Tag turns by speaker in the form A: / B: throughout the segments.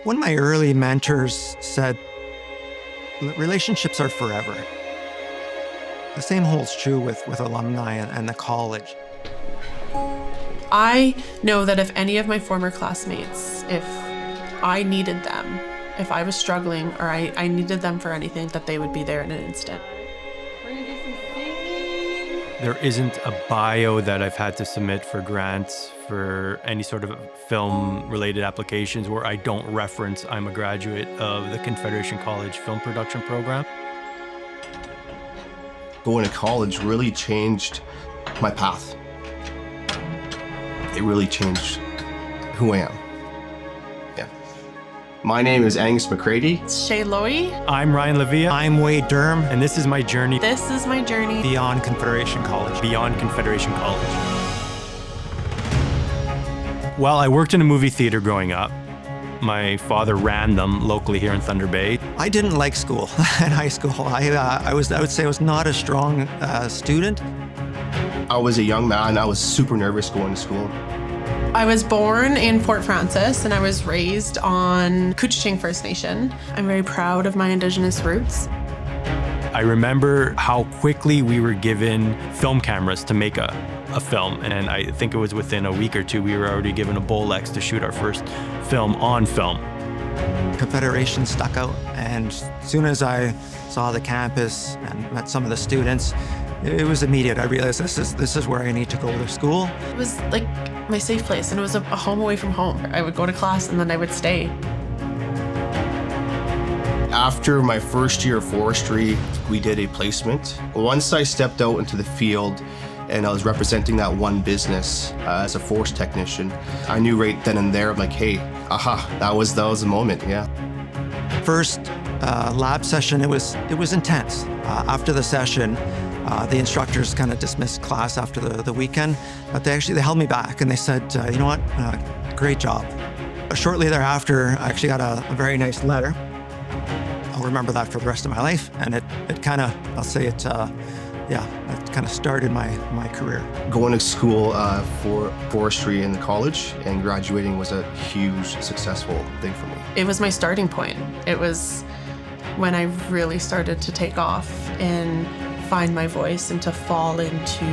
A: One of my early mentors said, relationships are forever. The same holds true with alumni and the college.
B: I know that if any of my former classmates, if I needed them, if I was struggling or I needed them for anything, that they would be there in an instant.
C: There isn't a bio that I've had to submit for grants for any sort of film-related applications where I don't reference I'm a graduate of the Confederation College film production program.
D: Going to college really changed my path. It really changed who I am. Yeah. My name is Angus McCrady.
B: Shai Loyie.
C: I'm Ryan Levia.
A: I'm Wade Durham.
C: And this is my journey.
B: This is my journey.
A: Beyond Confederation College.
C: Beyond Confederation College. Well, I worked in a movie theater growing up. My father ran them locally here in Thunder Bay.
A: I didn't like school in high school. I would say I was not a strong student.
D: I was a young man. I was super nervous going to school.
B: I was born in Fort Frances and I was raised on Couchiching First Nation. I'm very proud of my Indigenous roots.
C: I remember how quickly we were given film cameras to make a film, and I think it was within a week or two we were already given a Bolex to shoot our first film on film.
A: Confederation stuck out, and as soon as I saw the campus and met some of the students, it was immediate. I realized this is where I need to go to school.
B: It was like my safe place, and it was a home away from home. I would go to class and then I would stay.
D: After my first year of forestry, we did a placement. Once I stepped out into the field and I was representing that one business as a forest technician, I knew right then and there, I'm like, hey, aha, that was the moment, yeah.
A: First lab session, it was intense. After the session, the instructors kind of dismissed class after the weekend, but they held me back and they said, you know what, great job. Shortly thereafter, I actually got a very nice letter. I'll remember that for the rest of my life, and it kind of, I'll say it, it kind of started my career.
D: Going to school for forestry in the college and graduating was a huge, successful thing for me.
B: It was my starting point. It was when I really started to take off and find my voice and to fall into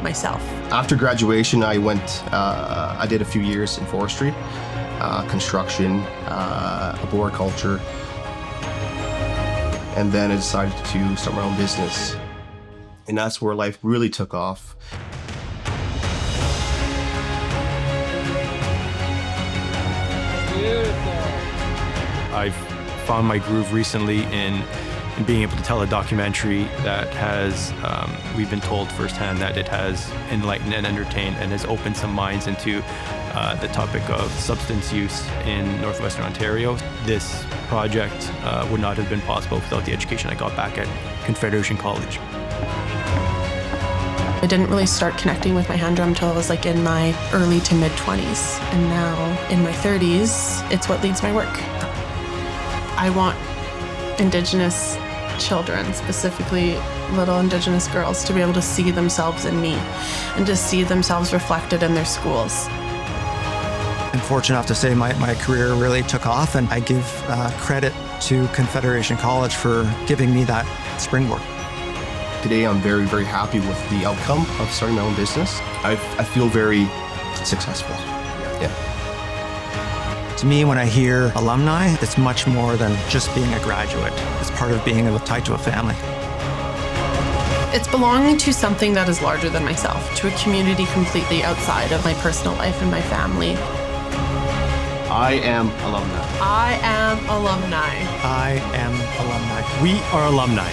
B: myself.
D: After graduation, I did a few years in forestry, construction, arboriculture, and then I decided to start my own business. And that's where life really took off.
E: Beautiful.
C: I've found my groove recently in being able to tell a documentary that has, we've been told firsthand that it has enlightened and entertained and has opened some minds into the topic of substance use in Northwestern Ontario. This project would not have been possible without the education I got back at Confederation College.
B: I didn't really start connecting with my hand drum until I was like in my early to mid 20s. And now in my 30s, it's what leads my work. I want Indigenous children, specifically little Indigenous girls, to be able to see themselves in me and to see themselves reflected in their schools.
A: I'm fortunate enough to say my career really took off, and I give credit to Confederation College for giving me that springboard.
D: Today, I'm very, very happy with the outcome of starting my own business. I feel very successful. Yeah.
A: To me, when I hear alumni, it's much more than just being a graduate. It's part of being tied to a family.
B: It's belonging to something that is larger than myself, to a community completely outside of my personal life and my family.
D: I am alumni.
B: I am alumni.
A: I am alumni.
C: We are alumni.